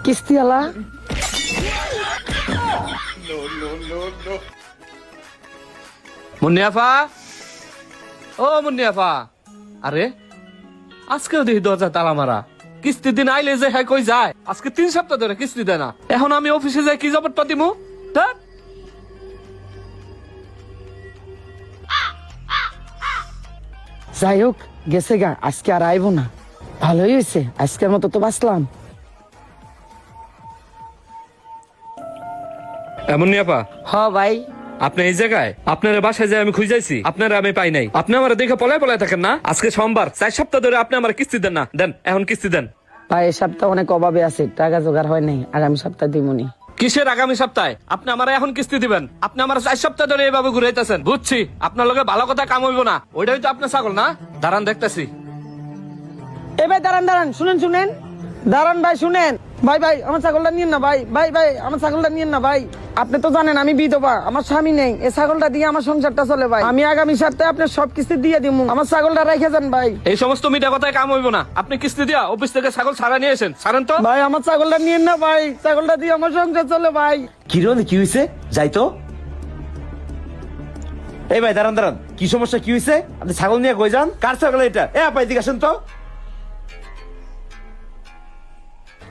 কিস্তিওয়ালা। মুন্নিয়াফা, ও মুন্নিয়াফা, আরে আজকেও দেখি দরজা তালা মারা। কিস্তি দিন আইলে যে হ্যাঁ কই যায়, আজকে 3 সপ্তাহ ধরে কিস্তি দেয় না। এখন আমি অফিসে যাই কি জবর পাতিমু? যাই হোক গেছে গা, আজকে আর আইবো না। ভালোই হয়েছে, আজকের মতো তো বাঁচলাম। মুন্নিয়াফা, হ ভাই। আপনি এই জায়গায় আপনার বাসায় যায় আমি খুঁজাইছি, আপনারা আমি পাই নাই। আপনি আমার দেখে পলায় পলায় থাকেন না। আজকে সোমবার, 4 সপ্তাহ ধরে আপনি আমার কিস্তি দেন না। দেন, এখন কিস্তি দেন। ভাই এই সপ্তাহ অনেক অভাবে আছে, টাকা জোগাড় হয় নাই, আগামী সপ্তাহ দিমুনি। কিসের আগামী সপ্তাহে? আপনি আমার এখন কিস্তি দিবেন। আপনি আমার 4 সপ্তাহ ধরে এইভাবে ঘুরাইতেছেন। বুঝছি আপনার লগে ভালো কথা কাম হইব না। ওইটাই তো আপনার ছাগল না? দাঁড়ান দেখতেছি। এ ভাই দাঁড়ান দাঁড়ান, শুনেন দাঁড়ান ভাই, শুনেন ভাই। ভাই আমার ছাগলটা নিয়েন না ভাই। ভাই আমার ছাগলটা নিয়েন না ভাই। আপনি তো জানেন আমি বিধবা, আমার স্বামী নেই। এই ছাগলটা দিয়ে আমার সংসারটা চলে ভাই। আমি আগামী সপ্তাহে আপনার সব কিস্তি দিয়ে দিমু। আমার ছাগলটা রেখে যান ভাই। এই সমস্ত মিঠা কথায় কাম হইব না। আপনি কিস্তি দিয়া অফিস থেকে ছাগল ছাড়া নিয়ে এসেন। ছাড়েন তো ভাই আমার ছাগলটা নিয়েন না ভাই, ছাগলটা দিয়ে আমার সংসার চলে ভাই। কি রে, কি হয়েছে? যাই তো। এই ভাই দাঁড়ান দাঁড়ান, কি সমস্যা, কি হয়েছে? আপনি ছাগল নিয়ে কই যান? কার ছাগল এটা? এ আপা এদিকে আসেন তো।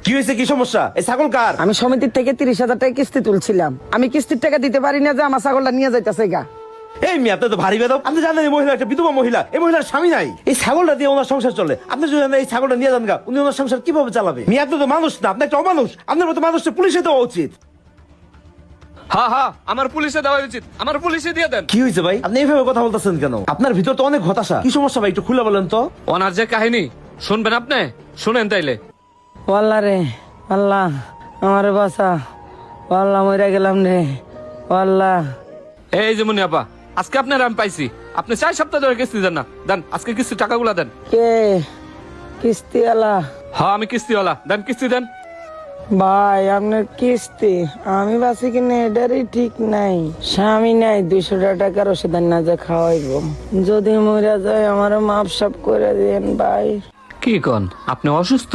কি হয়েছে, কি সমস্যা? এই ছাগল কার? আমি সমিতির থেকে 30,000 টাকা কিস্তি তুলছিলাম। আমি কিস্তির টাকা দিতে পারি না, যে আমার ছাগলটা নিয়ে যাইতেছে গা। এই মেয়ে, আপনি তো ভারী বেদব। আপনি জানেন এই মহিলা একটা বিধবা মহিলা, এই মহিলার স্বামী নাই। এই ছাগলটা দিয়ে ওনার সংসার চলে। আপনি যদি এই ছাগলটা নিয়ে যান গা, উনি ওনার সংসার কিভাবে চালাবে? মেয়ে, আপনি তো মানুষ না, আপনি একটা অমানুষ। আপনার মতো মানুষটা পুলিশে দেওয়া উচিত। হ্যাঁ, আমার পুলিশে দেওয়া উচিত। আমার পুলিশে দিয়ে দেন। কি হয়েছে ভাই, আপনি এইভাবে কথা বলতেছেন কেন? আপনার ভিতর তো অনেক হতাশা। কি সমস্যা ভাই, একটু খুলে বলেন তো। ওনার যে কাহিনী শুনবেন আপনি, শুনেন তাইলে। আল্লাহ রে আল্লাহ, আমার বাসা, আল্লাহ মরে গেলাম রে আল্লাহ। এই যে মুন্নিয়াপা, আজকে আপনার আমি পাইছি। আপনি 4 সপ্তাহ ধরে কিস্তি দেন না। দেন আজকে কিস্তি টাকাগুলা দেন। কে কিস্তিওয়ালা? হ্যাঁ আমি কিস্তিওয়ালা। দেন কিস্তি দেন। ভাই আপনার কিস্তি আমি বাসি কিনে এটারই ঠিক নাই। স্বামী নাই, 200 টাকার ওষুধ না যে খাওয়াইবো। যদি মরে যায় আমার মাপ সাপ করে দেন ভাই। কি কন, আপনি অসুস্থ?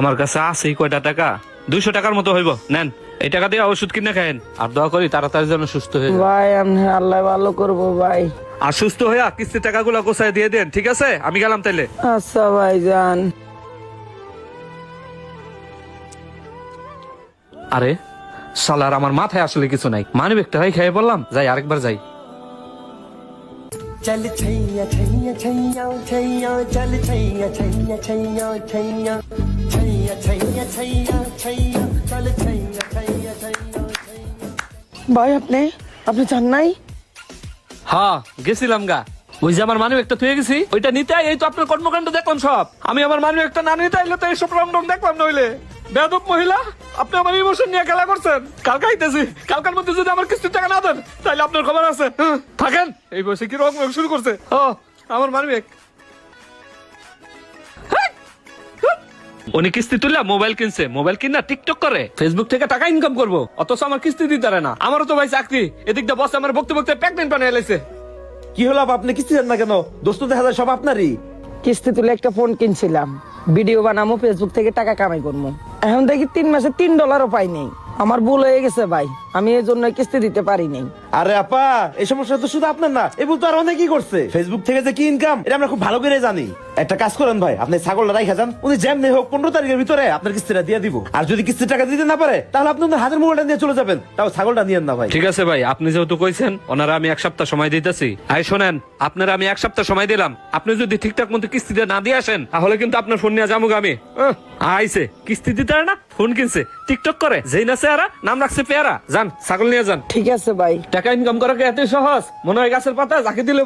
আমার কাছে আছে কয়টা টাকা, 200 টাকার মতো হইব। নেন, এই টাকা দিয়ে ওষুধ কিনে খায়েন। আর দোয়া করি তাড়াতাড়ি যেন সুস্থ হয়ে যায়। ভাই আপনার আল্লাহ ভালো করবো ভাই। আর সুস্থ হইয়া কিস্তির টাকাগুলো গোছায় দিয়ে দেন, ঠিক আছে? আমি গেলাম তাইলে। আচ্ছা ভাই যান। আরে শালার, আমার মাথায় আসলে কিছু নাই। মানি ব্যাগটাই খেয়ে বললাম, যাই আরেকবার যাই। चल छैया छैया छैया छैया चल छैया छैया छैया छैया छैया छैया छैया छैया चल छैया छैया छैया ভাই আপনি আপনি চান নাই? হ্যাঁ গেছিলাম গা। ওই যে আমার মানি ব্যাগটা থুয়ে গেছি, ওইটা নিতে এই তো আপনার কর্মকাণ্ড দেখলাম সব। আমি আমার মানি ব্যাগটা না নিতে আইলে তো এইসব রংডং দেখলাম। নইলে বেয়াদব মহিলা, আপনি আমার ইমোশন নিয়ে খেলা করছেন। কালকে আইতেছি, কালকার মধ্যে যদি আমার কিস্তির টাকা না দেন তাহলে আপনার খবর আছে। থাকেন, এই বয়সে কি রং শুরু করছে। ও আমার মানি ব্যাগ। উনি কিস্তি তুললা মোবাইল কিনছে, মোবাইল কিনা টিকটক করে, ফেসবুক থেকে টাকা ইনকাম করবো, অথচ আমার কিস্তি দিতে পারে না। আমারও তো ভাই চাকরি, এদিক দিয়ে বস আমার বক্তব্য প্রেগনেন্ট বানিয়ে লাইছে। কি হলো আপা, আপনি কিস্তি দেন না কেন? দোস্ত দেখা যায় সব আপনারই। কিস্তি তুলে একটা ফোন কিনছিলাম, ভিডিও বানামো, ফেসবুক থেকে টাকা কামাই করবো। এখন দেখি 3 মাসে $3 পাই নেই। আমার ভুল হয়ে গেছে ভাই, আমি এই জন্য কিস্তি দিতে পারি নাই। আরে আপা, এই সমস্যা তো শুধু আপনার না, এই ভুল তো আর অনেকেই করছে। ফেসবুক থেকে যে কি ইনকাম, এটা আমরা খুব ভালো করে জানি। একটা কাজ করেন ভাই, আপনি ছাগলটা রাইখা যান। উনি যেমনি হোক 15 তারিখের ভিতরে আপনার কিস্তিটা দিয়ে দিব। আর যদি কিস্তির টাকা দিতে না পারে, তাহলে আপনি ওনার হাতের মোবাইলটা নিয়ে চলে যাবেন। তাও ছাগলটা নিয়েন না ভাই। ঠিক আছে ভাই, আপনি যেহেতু কইছেন, ওনারা আমি 1 সপ্তাহ সময় দিতেছি। আই শোনেন, আপনারা আমি 1 সপ্তাহ সময় দিলাম। আপনি যদি ঠিকঠাক মতো কিস্তিটা না দিয়ে আসেন, তাহলে কিন্তু আপনার ফোন নিয়ে যাবো আমি। আইছে কিস্তি দিতে না, ফোন কিনছে, টিকটক করে, যেই না চেহারা, নাম রাখছে পেয়ারা। যান ছাগল নিয়ে যান। ঠিক আছে ভাই। টাকা ইনকাম করা কি এত সহজ? মনে হয় গাছের পাতা যাকে দিলে